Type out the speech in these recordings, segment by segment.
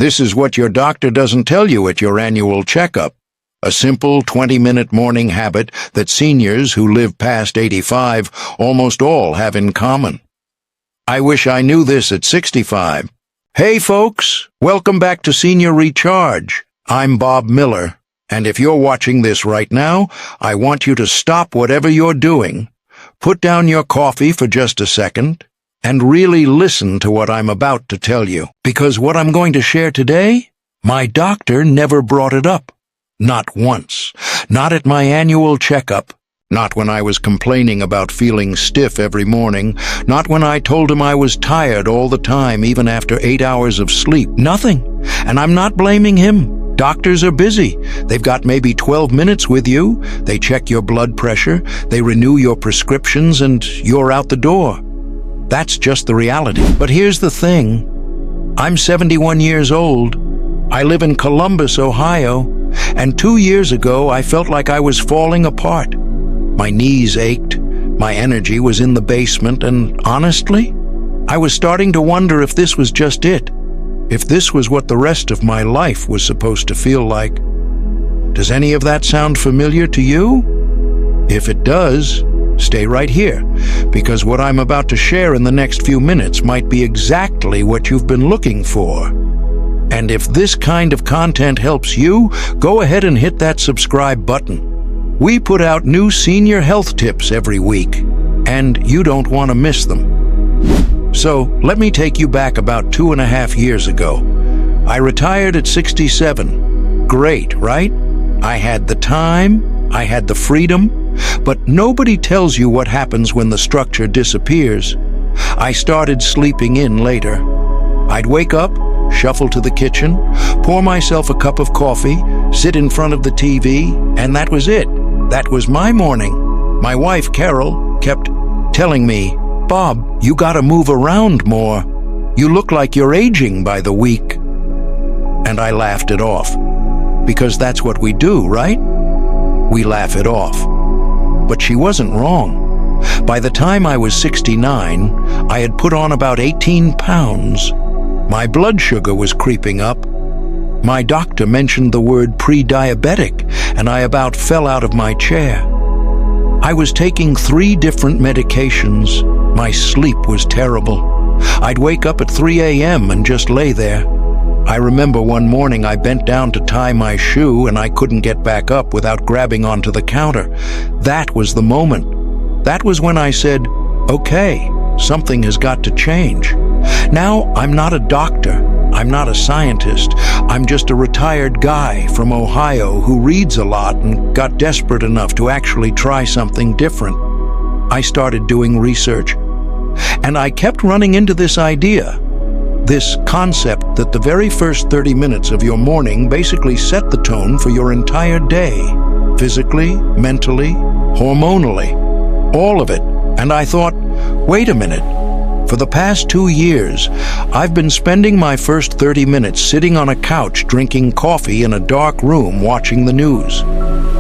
This is what your doctor doesn't tell you at your annual checkup. A simple 20-minute morning habit that seniors who live past 85 almost all have in common. I wish I knew this at 65. Hey folks, welcome back to Senior Recharge. I'm Bob Miller, and if you're watching this right now, I want you to stop whatever you're doing, put down your coffee for just a second, and really listen to what I'm about to tell you. Because what I'm going to share today, my doctor never brought it up. Not once. Not at my annual checkup. Not when I was complaining about feeling stiff every morning. Not when I told him I was tired all the time, even after 8 hours of sleep. Nothing. And I'm not blaming him. Doctors are busy. They've got maybe 12 minutes with you. They check your blood pressure. They renew your prescriptions, and you're out the door. That's just the reality. But here's the thing. I'm 71 years old. I live in Columbus, Ohio, and 2 years ago I felt like I was falling apart. My knees ached, my energy was in the basement, and honestly, I was starting to wonder if this was just it, if this was what the rest of my life was supposed to feel like. Does any of that sound familiar to you? If it does, stay right here, because what I'm about to share in the next few minutes might be exactly what you've been looking for. And if this kind of content helps you, go ahead and hit that subscribe button. We put out new senior health tips every week, and you don't want to miss them. So, let me take you back about 2.5 years ago. I retired at 67. Great, right? I had the time, I had the freedom, but nobody tells you what happens when the structure disappears. I started sleeping in later. I'd wake up, shuffle to the kitchen, pour myself a cup of coffee, sit in front of the TV, and that was it. That was my morning. My wife, Carol, kept telling me, "Bob, you gotta move around more. You look like you're aging by the week." And I laughed it off. Because that's what we do, right? We laugh it off. But she wasn't wrong. By the time I was 69, I had put on about 18 pounds. My blood sugar was creeping up. My doctor mentioned the word pre-diabetic, and I about fell out of my chair. I was taking 3 different medications. My sleep was terrible. I'd wake up at 3 a.m. and just lay there. I remember one morning I bent down to tie my shoe and I couldn't get back up without grabbing onto the counter. That was the moment. That was when I said, okay, something has got to change. Now, I'm not a doctor. I'm not a scientist. I'm just a retired guy from Ohio who reads a lot and got desperate enough to actually try something different. I started doing research, and I kept running into this idea, this concept that the very first 30 minutes of your morning basically set the tone for your entire day, physically, mentally, hormonally, all of it. And I thought, wait a minute. For the past 2 years, I've been spending my first 30 minutes sitting on a couch drinking coffee in a dark room watching the news.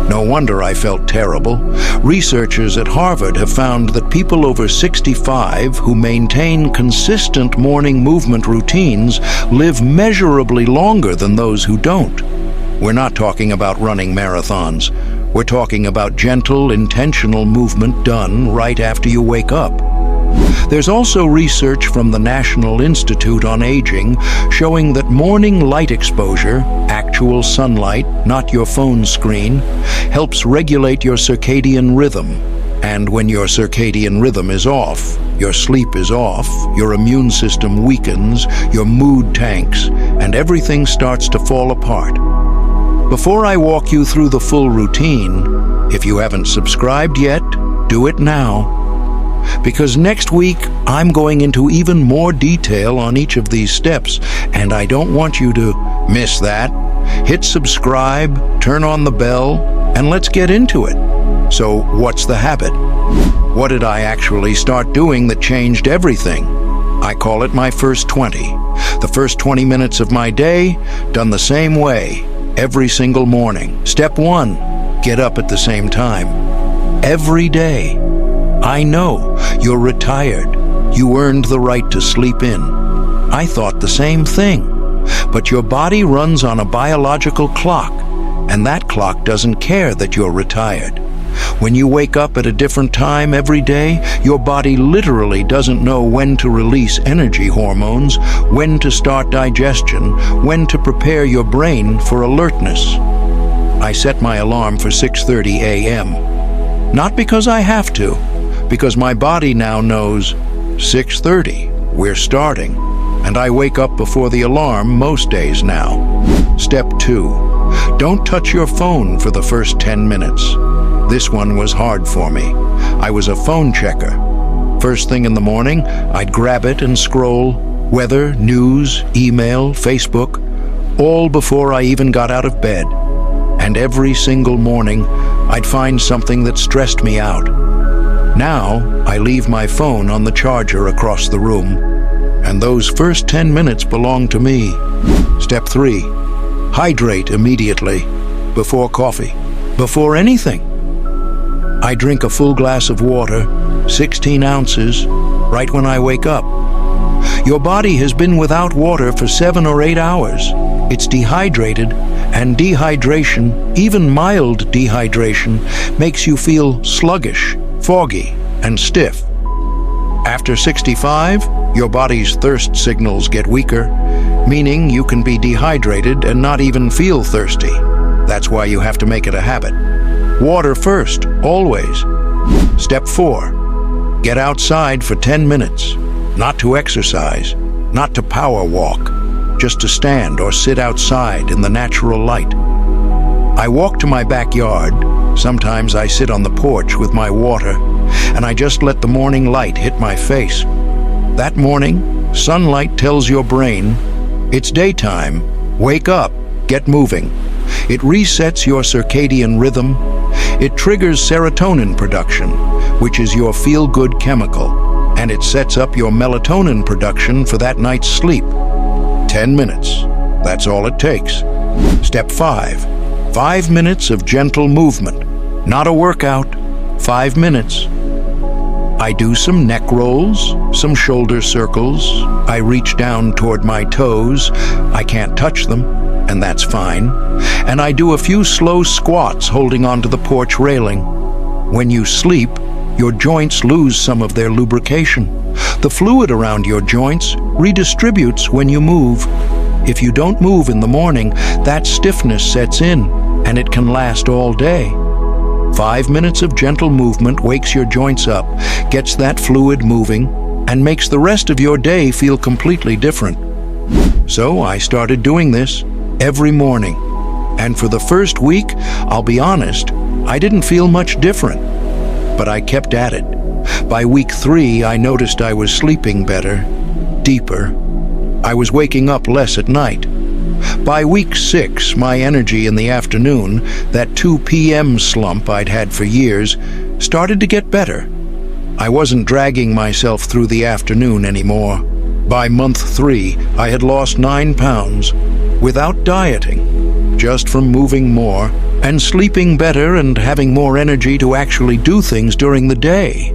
No wonder I felt terrible. Researchers at Harvard have found that people over 65 who maintain consistent morning movement routines live measurably longer than those who don't. We're not talking about running marathons. We're talking about gentle, intentional movement done right after you wake up. There's also research from the National Institute on Aging showing that morning light exposure, actual sunlight, not your phone screen, helps regulate your circadian rhythm. And when your circadian rhythm is off, your sleep is off, your immune system weakens, your mood tanks, and everything starts to fall apart. Before I walk you through the full routine, if you haven't subscribed yet, do it now. Because next week, I'm going into even more detail on each of these steps, and I don't want you to miss that. Hit subscribe, turn on the bell, and let's get into it. So, what's the habit? What did I actually start doing that changed everything? I call it my first 20. The first 20 minutes of my day, done the same way, every single morning. Step 1, get up at the same time. Every day. I know, you're retired. You earned the right to sleep in. I thought the same thing. But your body runs on a biological clock, and that clock doesn't care that you're retired. When you wake up at a different time every day, your body literally doesn't know when to release energy hormones, when to start digestion, when to prepare your brain for alertness. I set my alarm for 6:30 a.m. Not because I have to, because my body now knows 6:30, we're starting, and I wake up before the alarm most days now. Step 2. Don't touch your phone for the first 10 minutes. This one was hard for me. I was a phone checker. First thing in the morning, I'd grab it and scroll weather, news, email, Facebook, all before I even got out of bed. And every single morning, I'd find something that stressed me out. Now, I leave my phone on the charger across the room, and those first 10 minutes belong to me. Step 3. Hydrate immediately, before coffee, before anything. I drink a full glass of water, 16 ounces, right when I wake up. Your body has been without water for 7 or 8 hours. It's dehydrated, and dehydration, even mild dehydration, makes you feel sluggish, foggy, and stiff. After 65, your body's thirst signals get weaker, meaning you can be dehydrated and not even feel thirsty. That's why you have to make it a habit. Water first, always. Step 4. Get outside for 10 minutes. Not to exercise, not to power walk, just to stand or sit outside in the natural light. I walk to my backyard. Sometimes I sit on the porch with my water, and I just let the morning light hit my face. That morning, sunlight tells your brain, it's daytime, wake up, get moving. It resets your circadian rhythm. It triggers serotonin production, which is your feel-good chemical, and it sets up your melatonin production for that night's sleep. 10 minutes, that's all it takes. Step 5. 5 minutes of gentle movement. Not a workout, 5 minutes. I do some neck rolls, some shoulder circles. I reach down toward my toes. I can't touch them, and that's fine. And I do a few slow squats holding onto the porch railing. When you sleep, your joints lose some of their lubrication. The fluid around your joints redistributes when you move. If you don't move in the morning, that stiffness sets in, and it can last all day. 5 minutes of gentle movement wakes your joints up, gets that fluid moving, and makes the rest of your day feel completely different. So I started doing this every morning. And for the first week, I'll be honest, I didn't feel much different. But I kept at it. By week 3, I noticed I was sleeping better, deeper. I was waking up less at night. By week 6, my energy in the afternoon, that 2 p.m. slump I'd had for years, started to get better. I wasn't dragging myself through the afternoon anymore. By month 3, I had lost 9 pounds, without dieting, just from moving more and sleeping better and having more energy to actually do things during the day.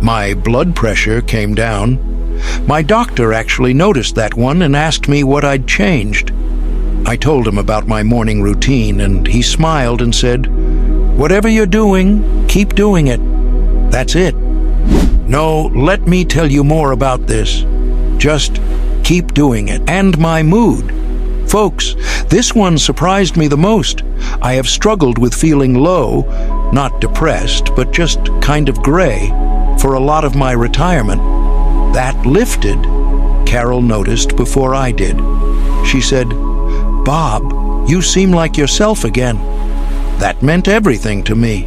My blood pressure came down. My doctor actually noticed that one and asked me what I'd changed. I told him about my morning routine, and he smiled and said, "Whatever you're doing, keep doing it. That's it. No, let me tell you more about this. Just keep doing it." And my mood. Folks, this one surprised me the most. I have struggled with feeling low, not depressed, but just kind of gray, for a lot of my retirement. That lifted, Carol noticed before I did. She said, "Bob, you seem like yourself again." That meant everything to me.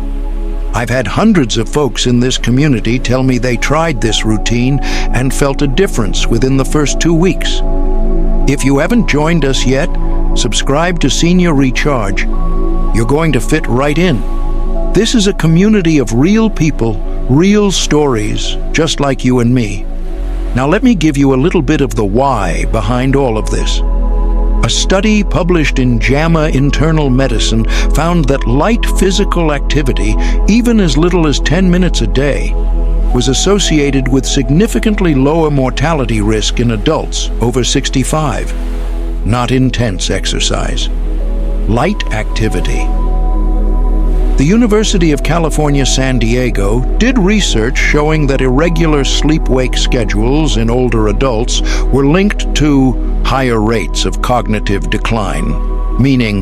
I've had hundreds of folks in this community tell me they tried this routine and felt a difference within the first 2 weeks. If you haven't joined us yet, subscribe to Senior Recharge. You're going to fit right in. This is a community of real people, real stories, just like you and me. Now let me give you a little bit of the why behind all of this. A study published in JAMA Internal Medicine found that light physical activity, even as little as 10 minutes a day, was associated with significantly lower mortality risk in adults over 65. not intense exercise. Light activity. The University of California, San Diego did research showing that irregular sleep-wake schedules in older adults were linked to higher rates of cognitive decline, meaning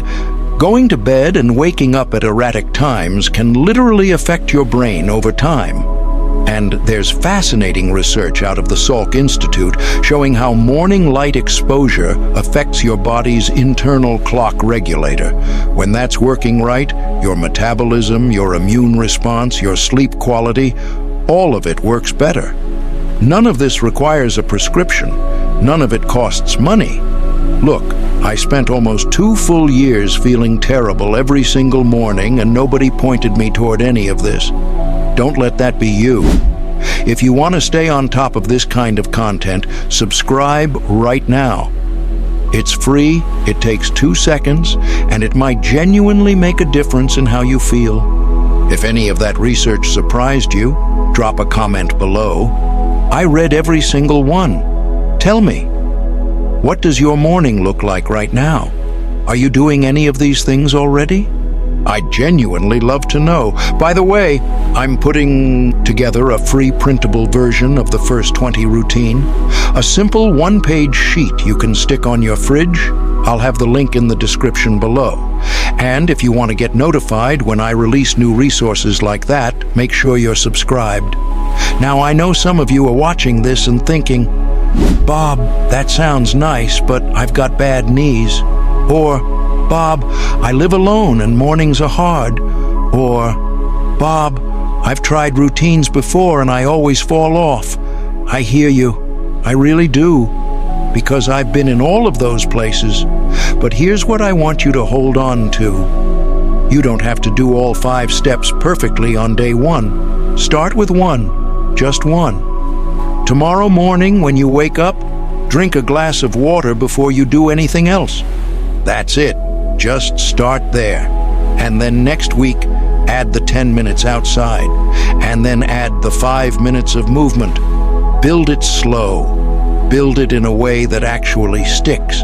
going to bed and waking up at erratic times can literally affect your brain over time. And there's fascinating research out of the Salk Institute showing how morning light exposure affects your body's internal clock regulator. When that's working right, your metabolism, your immune response, your sleep quality, all of it works better. None of this requires a prescription. None of it costs money. Look, I spent almost 2 full years feeling terrible every single morning, and nobody pointed me toward any of this. Don't let that be you. If you want to stay on top of this kind of content, subscribe right now. It's free, it takes 2 seconds, and it might genuinely make a difference in how you feel. If any of that research surprised you, drop a comment below. I read every single one. Tell me, what does your morning look like right now? Are you doing any of these things already? I'd genuinely love to know. By the way, I'm putting together a free printable version of the First 20 routine. A simple 1-page sheet you can stick on your fridge. I'll have the link in the description below. And if you want to get notified when I release new resources like that, make sure you're subscribed. Now, I know some of you are watching this and thinking, Bob, that sounds nice, but I've got bad knees. Or, Bob, I live alone and mornings are hard. Or, Bob, I've tried routines before and I always fall off. I hear you. I really do. Because I've been in all of those places. But here's what I want you to hold on to. You don't have to do all 5 steps perfectly on day 1. Start with 1. Just 1. Tomorrow morning when you wake up, drink a glass of water before you do anything else. That's it. Just start there. And then next week, add the 10 minutes outside. And then add the 5 minutes of movement. Build it slow. Build it in a way that actually sticks.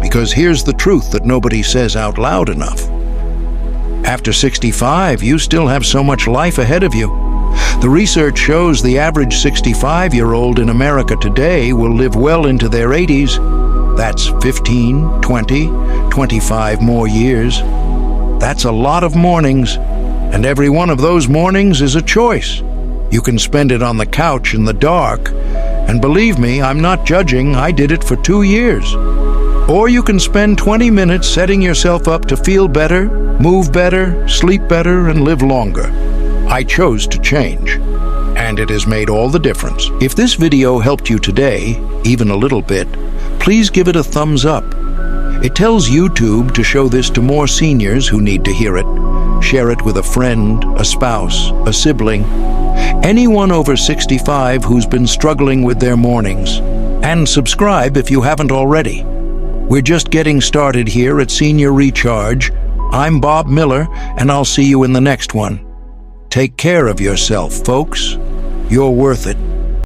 Because here's the truth that nobody says out loud enough. After 65, you still have so much life ahead of you. The research shows the average 65-year-old in America today will live well into their 80s. That's 15, 20, 25 more years. That's a lot of mornings, and every one of those mornings is a choice. You can spend it on the couch in the dark, and believe me, I'm not judging, I did it for 2 years. Or you can spend 20 minutes setting yourself up to feel better, move better, sleep better, and live longer. I chose to change, and it has made all the difference. If this video helped you today, even a little bit, please give it a thumbs up. It tells YouTube to show this to more seniors who need to hear it. Share it with a friend, a spouse, a sibling, anyone over 65 who's been struggling with their mornings. And subscribe if you haven't already. We're just getting started here at Senior Recharge. I'm Bob Miller, and I'll see you in the next one. Take care of yourself, folks. You're worth it.